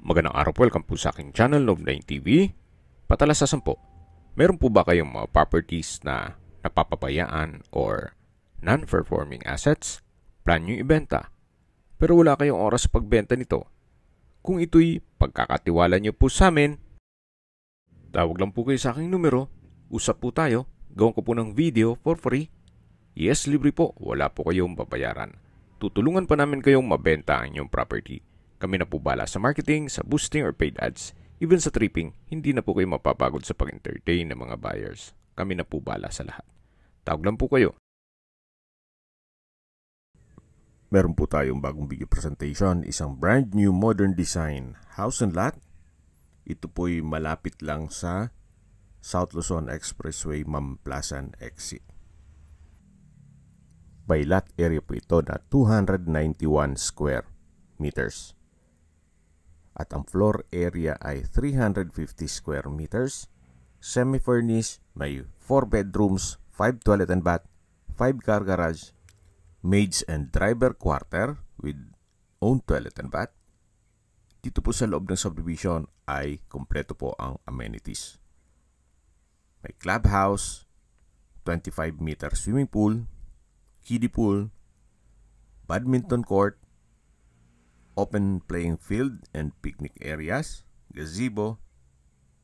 Magandang araw po, welcome po sa aking channel, Love9 TV. Patalasasan po, meron po ba kayong mga properties na napapabayaan or non-performing assets? Plan nyo ibenta, pero wala kayong oras sa pagbenta nito. Kung ito'y pagkakatiwala nyo po sa amin, tawag lang po kayo sa aking numero, usap po tayo, gawin ko po ng video for free. Yes, libre po, wala po kayong babayaran. Tutulungan pa namin kayong mabenta ang inyong property. Kami na po bala sa marketing, sa boosting or paid ads. Even sa tripping, hindi na po kayo mapapagod sa pag-entertain ng mga buyers. Kami na po bala sa lahat. Tawag lang po kayo. Meron po tayong bagong video presentation, isang brand new modern design house and lot. Ito po'y malapit lang sa South Luzon Expressway Mamplasan exit. By lot area po ito na 291 square meters. At ang floor area ay 350 square meters. Semi-furnished, may 4 bedrooms, 5 toilet and bath, 5 car garage, maids and driver quarter with own toilet and bath. Dito po sa loob ng subdivision ay kompleto po ang amenities. May clubhouse, 25-meter swimming pool, kiddie pool, badminton court, open playing field and picnic areas, gazebo,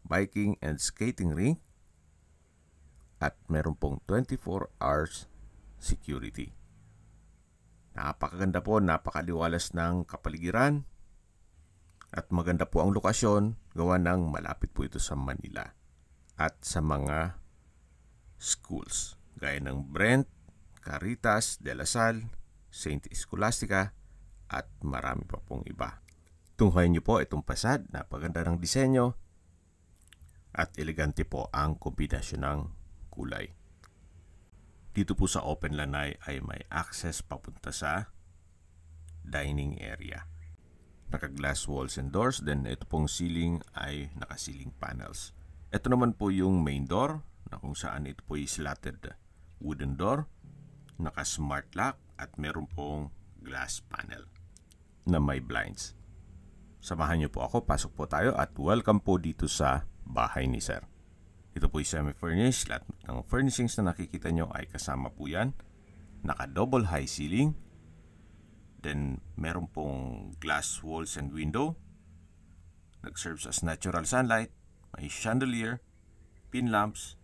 biking and skating rink, at meron pong 24 hours security. Napakaganda po, napakaliwalas ng kapaligiran, at maganda po ang lokasyon, gawa ng malapit po ito sa Manila at sa mga schools gaya ng Brent, Caritas, De La Salle, Saint Scholastica, at marami pa pong iba. Tunghayan niyo po itong fasad, napaganda ng disenyo at elegante po ang kombinasyon ng kulay. Dito po sa open lanay ay may access papunta sa dining area. Naka-glass walls and doors, then ito pong ceiling ay naka-ceiling panels. Ito naman po yung main door na kung saan ito po ay slatted wooden door, naka-smart lock at meron pong glass panel na may blinds. Samahan niyo po ako, pasok po tayo at welcome po dito sa bahay ni Sir. Ito po ay semi-furnished. Lahat ng furnishings na nakikita nyo ay kasama po yan. Naka-double high ceiling. Then meron pong glass walls and window. Nag-serves as natural sunlight. May chandelier, pin lamps,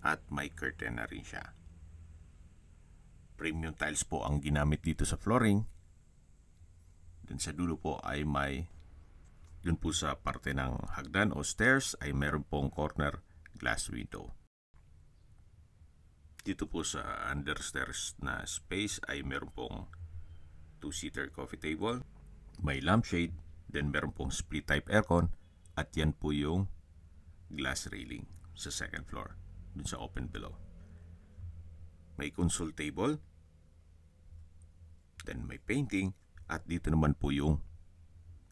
at may curtain na rin siya. Premium tiles po ang ginamit dito sa flooring. Then sa dulo po ay may, dun po sa parte ng hagdan o stairs ay meron pong corner glass window. Dito po sa understairs na space ay meron pong 2-seater coffee table, may lampshade, then meron pong split type aircon, at yan po yung glass railing sa second floor dun sa open below. May console table, then may painting, at dito naman po yung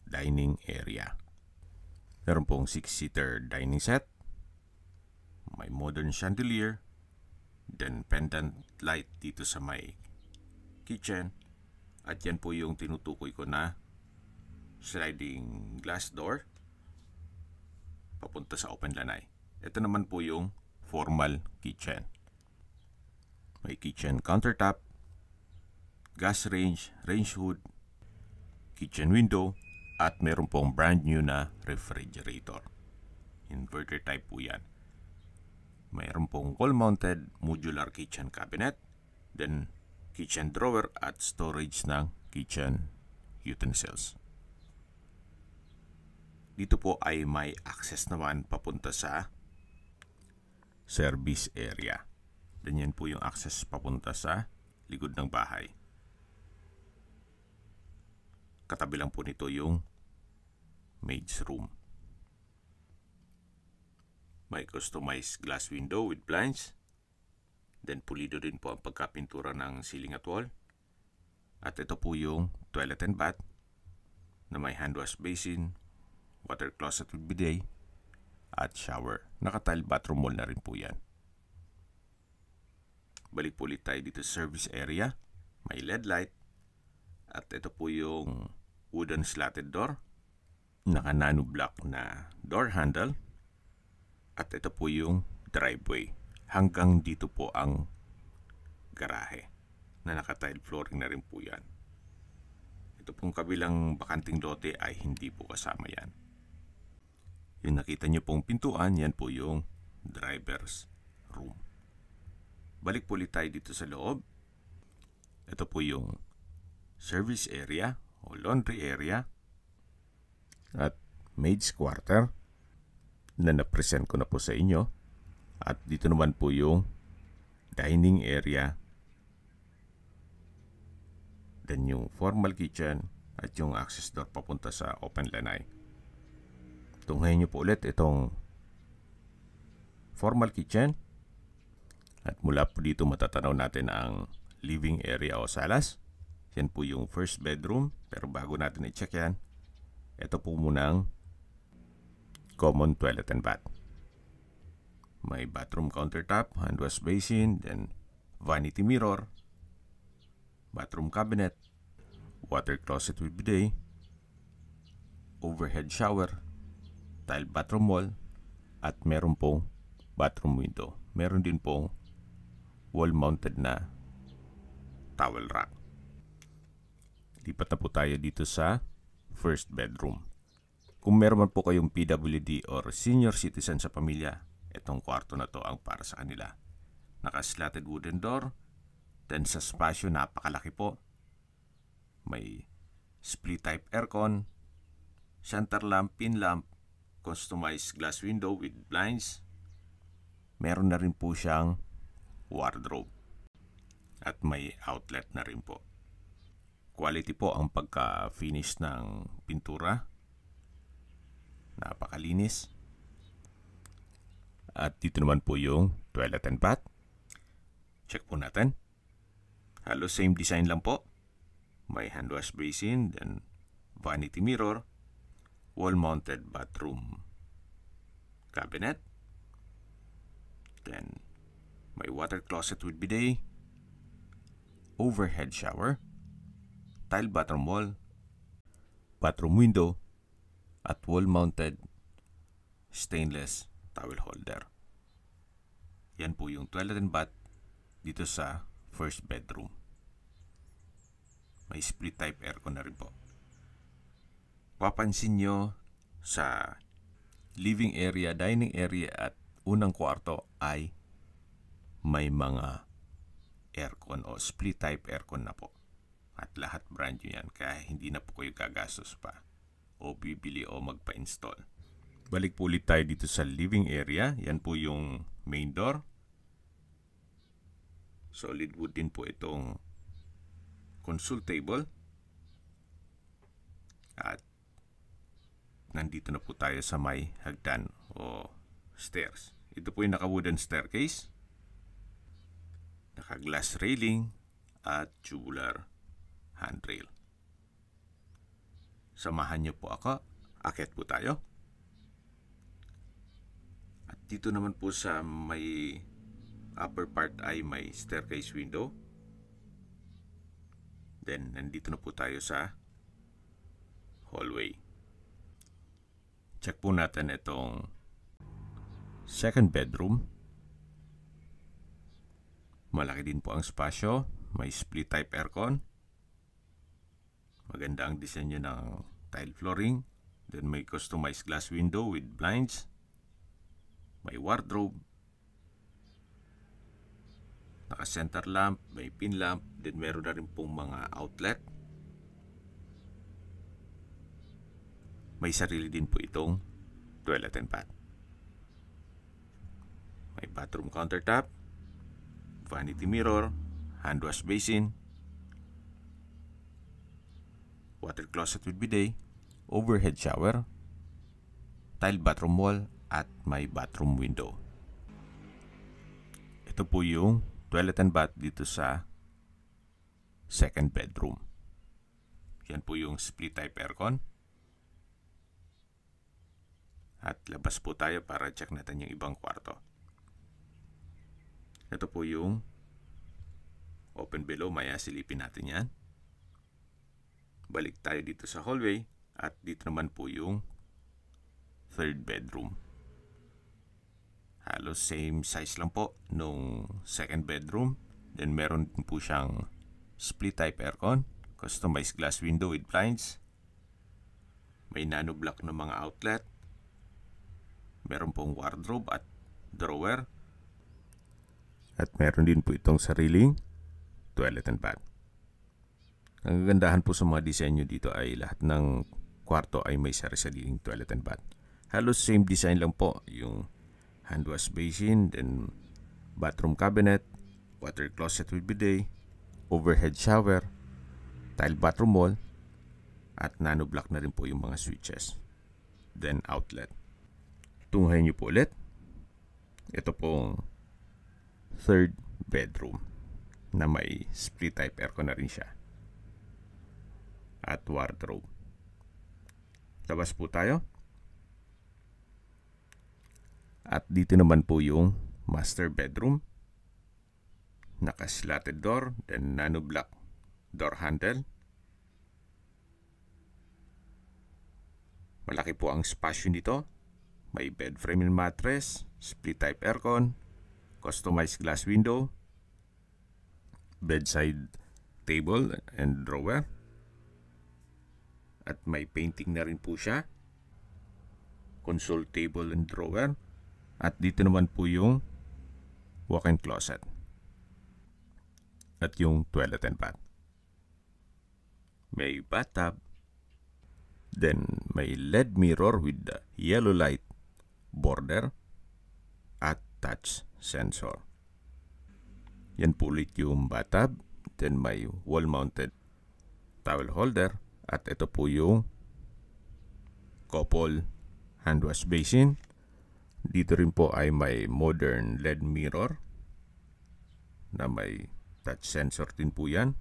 dining area. Meron pong 6-seater dining set, may modern chandelier, then pendant light dito sa may kitchen, at yan po yung tinutukoy ko na sliding glass door papunta sa open lanay. Ito naman po yung formal kitchen. May kitchen countertop, gas range, range hood, kitchen window, at meron pong brand new na refrigerator. Inverter type po yan. Mayroon pong wall-mounted modular kitchen cabinet, then kitchen drawer at storage ng kitchen utensils. Dito po ay may access naman papunta sa service area. Then yan po yung access papunta sa likod ng bahay. Katabi lang po nito yung maid's room. May customized glass window with blinds. Then pulido din po ang pagkapintura ng ceiling at wall. At ito po yung toilet and bath na may hand wash basin, water closet with bidet, at shower. Naka-tile bathroom wall na rin po yan. Balik po ulit tayo dito sa service area. May LED light. At ito po yung wooden slatted door. naka-nano block na door handle. At ito po yung driveway. Hanggang dito po ang garahe na naka-tile flooring na rin po yan. Ito pong kabilang bakanting lote ay hindi po kasama yan. Yung nakita nyo pong pintuan, yan po yung driver's room. Balik po ulit tayo dito sa loob. Ito po yung service area o laundry area at maid's quarter na na-present ko na po sa inyo. At dito naman po yung dining area, then yung formal kitchen at yung access door papunta sa open lanai. Tunghayin nyo po ulit itong formal kitchen. At mula po dito matatanaw natin ang living area o salas. Yan po yung first bedroom. Pero bago natin i-check yan, ito po munang common toilet and bath. May bathroom countertop, hand wash basin, then vanity mirror, bathroom cabinet, water closet with bidet, overhead shower, tile bathroom wall, at meron pong bathroom window. Meron din pong wall-mounted na towel rack. Lipat na po tayo dito sa first bedroom. Kung meron man po kayong PWD or senior citizen sa pamilya, itong kwarto na to ang para sa kanila. Naka-slatted wooden door, then sa spasyo napakalaki po. May split type aircon, center lamp, pin lamp, customized glass window with blinds. Meron na rin po siyang wardrobe at may outlet na rin po. Quality po ang pagka-finish ng pintura. Napakalinis. At dito naman po yung toilet and bath. Check po natin. Halos same design lang po. May hand wash basin, then vanity mirror, wall-mounted bathroom cabinet, then may water closet with bidet, overhead shower, tile bathroom wall, bathroom window, at wall-mounted stainless towel holder. Yan po yung toilet and bath dito sa first bedroom. May split type aircon na rin po. Papansin nyo sa living area, dining area at unang kwarto ay may mga aircon o split type aircon na po. At lahat brand new yan, kaya hindi na po kayo gagastos pa o bibili o magpa-install. Balik po ulit tayo dito sa living area. Yan po yung main door. Solid wood din po itong console table. At nandito na po tayo sa may hagdan o stairs. Ito po yung naka-wooden staircase, naka-glass railing at tubular handrail. Samahan niyo po ako. Akyat po tayo. At dito naman po sa may upper part ay may staircase window. Then nandito na po tayo sa hallway. Check po natin itong second bedroom. Malaki din po ang spasyo. May split type aircon. Maganda ang disenyo ng tile flooring. Then may customized glass window with blinds. May wardrobe. Naka-center lamp, may pin lamp. Then meron na rin pong mga outlet. May sarili din po itong toilet and bath. May bathroom countertop, vanity mirror, hand wash basin, water closet with bidet, overhead shower, tile bathroom wall, at may bathroom window. Ito po yung toilet and bath dito sa second bedroom. Yan po yung split type aircon. At labas po tayo para check natin yung ibang kwarto. Ito po yung open below. Maya silipin natin yan. Balik tayo dito sa hallway At dito naman po yung third bedroom. Halos same size lang po nung second bedroom. Then meron din po siyang split type aircon, customized glass window with blinds. May nano block na mga outlet. Meron pong wardrobe at drawer. At meron din po itong sariling toilet and bath. Ang kagandahan po sa mga disenyo dito ay lahat ng kwarto ay may sari-sariling toilet and bath. Halos same design lang po, yung hand wash basin, then bathroom cabinet, water closet with bidet, overhead shower, tile bathroom wall, at nano block na rin po yung mga switches. Then outlet. Tunghayin niyo po ulit. Ito pong third bedroom na may split type aircon na rin siya. At wardrobe. Labas po tayo. At dito naman po yung master bedroom. Naka-slatted door, then nano block door handle. Malaki po ang spasyo nito. May bed frame and mattress, split type aircon, customized glass window, bedside table and drawer. At may painting na rin po siya. Console table and drawer. At dito naman po yung walk-in closet. At yung toilet and bath. May bathtub. Then may LED mirror with the yellow light border at touch sensor. Yan po ulit yung bathtub. Then may wall-mounted towel holder. At ito po yung couple hand wash basin. Dito rin po ay may modern LED mirror na may touch sensor din po yan.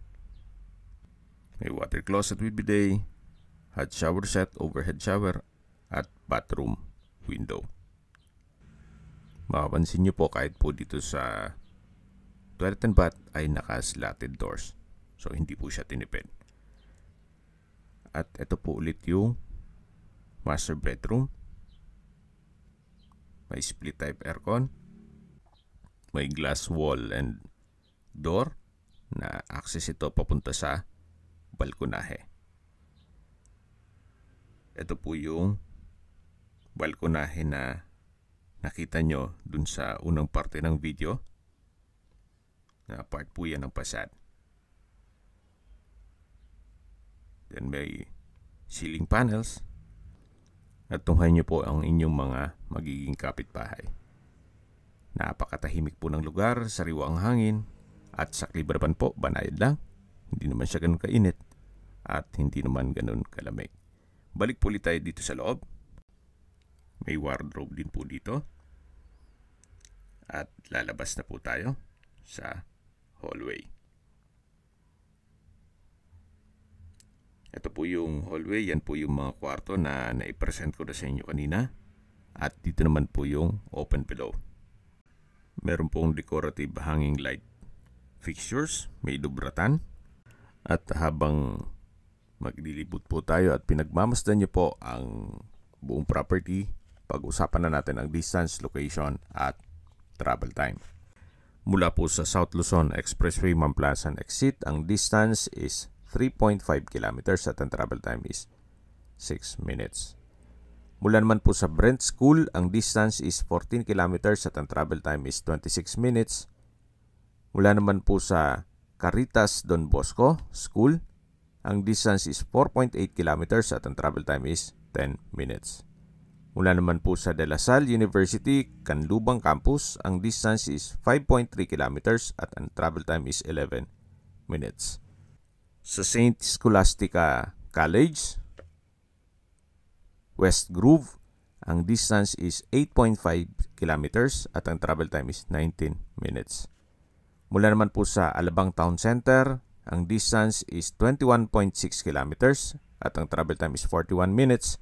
May water closet with bidet, hot shower set, overhead shower, at bathroom window. Makapansin nyo po kahit po dito sa toilet and bath ay naka-slatted doors. So hindi po siya tinipid. At ito po ulit yung master bedroom. May split type aircon. May glass wall and door na access ito papunta sa balkonahe. Ito po yung balkonahe na nakita nyo dun sa unang parte ng video. Na part po yan ng facade. Then may ceiling panels. At tunghayin nyo po ang inyong mga magiging kapitbahay. Napakatahimik po ng lugar, sariwa ang hangin, at sa Clibarapan po, banayad lang. Hindi naman siya ganun kainit, at hindi naman ganun kalamig. Balik po ulit tayo dito sa loob. May wardrobe din po dito. At lalabas na po tayo sa hallway. Ito po yung hallway, yan po yung mga kwarto na naipresent ko na sa inyo kanina. At dito naman po yung open below. Meron pong decorative hanging light fixtures, may dubratan. At habang maglilibot po tayo at pinagmamasdan nyo po ang buong property, pag-usapan na natin ang distance, location at travel time. Mula po sa South Luzon Expressway Mamplasan exit, ang distance is 3.5 kilometers at ang travel time is 6 minutes. Mula naman po sa Brent School, ang distance is 14 kilometers at ang travel time is 26 minutes. Mula naman po sa Caritas Don Bosco School, ang distance is 4.8 kilometers at ang travel time is 10 minutes. Mula naman po sa De La Salle University, Canlubang Campus, ang distance is 5.3 kilometers at ang travel time is 11 minutes. Sa St. Scholastica College, West Grove, ang distance is 8.5 kilometers at ang travel time is 19 minutes. Mula naman po sa Alabang Town Center, ang distance is 21.6 kilometers at ang travel time is 41 minutes.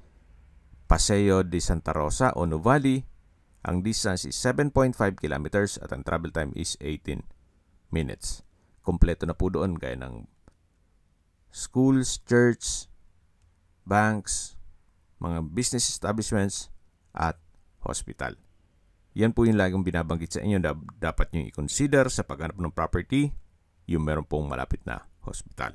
Paseo de Santa Rosa, Ono Valley, ang distance is 7.5 kilometers at ang travel time is 18 minutes. Kompleto na po doon gaya ng schools, church, banks, mga business establishments, at hospital. Yan po yung laging binabanggit sa inyo na dapat nyo i-consider sa paghanap ng property, yung meron pong malapit na hospital.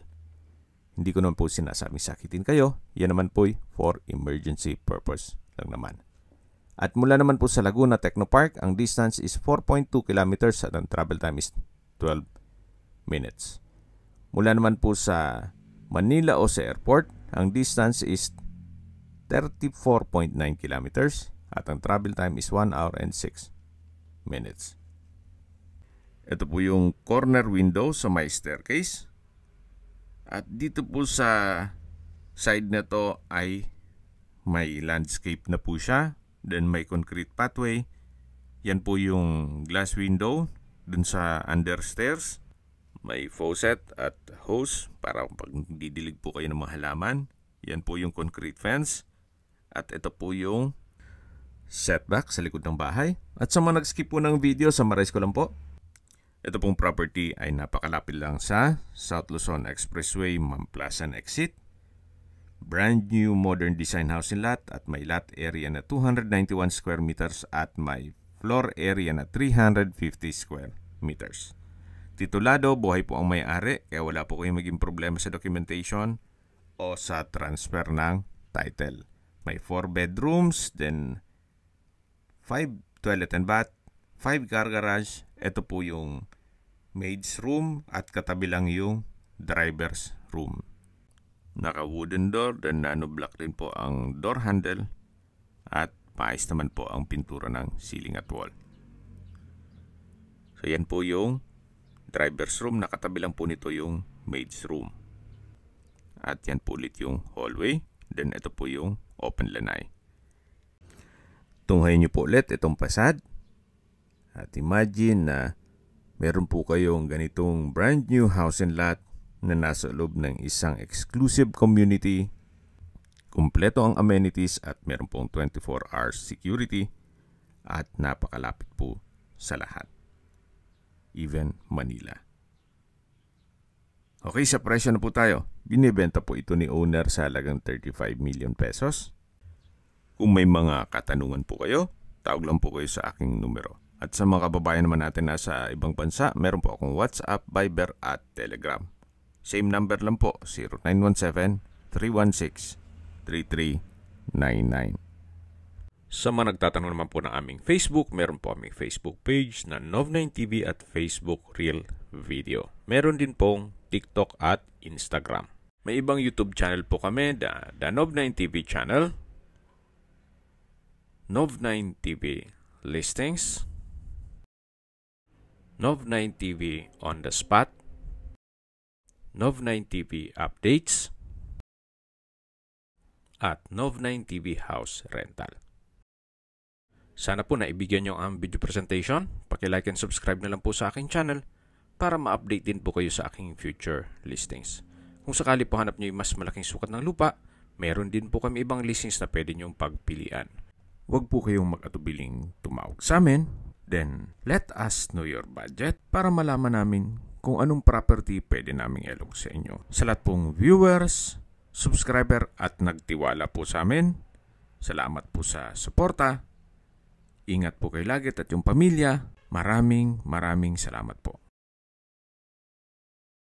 Hindi ko naman po sinasabing sakitin kayo. Yan naman po for emergency purpose lang naman. At mula naman po sa Laguna Technopark, ang distance is 4.2 kilometers at ang travel time is 12 minutes. Mula naman po sa Manila o sa airport, ang distance is 34.9 kilometers at ang travel time is 1 hour and 6 minutes. Ito po yung corner window sa may staircase. At dito po sa side na to ay may landscape na po siya. Then may concrete pathway. Yan po yung glass window dun sa understairs. May faucet at hose para pag didilig po kayo ng mga halaman. Yan po yung concrete fence. At ito po yung setback sa likod ng bahay. At sa mga nag-skip po ng video, summarize ko lang po. Ito pong property ay napakalapit lang sa South Luzon Expressway, Mamplasan Exit. Brand new modern design housing lot at may lot area na 291 square meters at may floor area na 350 square meters. Titulado, buhay po ang may-ari kaya wala po kayong maging problema sa documentation o sa transfer ng title. May 4 bedrooms, then 5 toilet and bath, 5 car garage. Ito po yung maid's room at katabi lang yung driver's room. Naka wooden door, then nano block din po ang door handle at maayos naman po ang pintura ng ceiling at wall. So yan po yung driver's room, nakatabi lang po nito yung maid's room. At yan po ulit yung hallway, then ito po yung open lanai. Tunghayin nyo po ulit itong fasad. At imagine na meron po kayong ganitong brand new house and lot na nasa loob ng isang exclusive community. Kumpleto ang amenities at meron pong 24 hours security at napakalapit po sa lahat. Even Manila. Okay, sa presyo na po tayo. Binibenta po ito ni owner sa halagang 35 million pesos. Kung may mga katanungan po kayo, tawag lang po kayo sa aking numero. At sa mga kababayan naman natin na sa ibang bansa, meron po akong WhatsApp, Viber at Telegram. Same number lang po, 0917-316-3399. Sa mga nagtatanong naman po ng aming Facebook, meron po aming Facebook page na Nov9TV at Facebook Real Video. Meron din pong TikTok at Instagram. May ibang YouTube channel po kami, the Nov9TV channel, Nov9TV Listings, Nov9TV On The Spot, Nov9TV Updates, at Nov9TV House Rental. Sana po naibigyan nyo ang video presentation. Paki-like and subscribe na lang po sa aking channel para ma-update din po kayo sa aking future listings. Kung sakali po hanap nyo yung mas malaking sukat ng lupa, meron din po kami ibang listings na pwede nyong pagpilian. Huwag po kayong mag-atubiling tumawag sa amin. Then, let us know your budget para malaman namin kung anong property pwede naming ilog sa inyo. Sa lahat pong viewers, subscriber at nagtiwala po sa amin, salamat po sa suporta. Ingat po kayo lagi at yung pamilya. Maraming salamat po.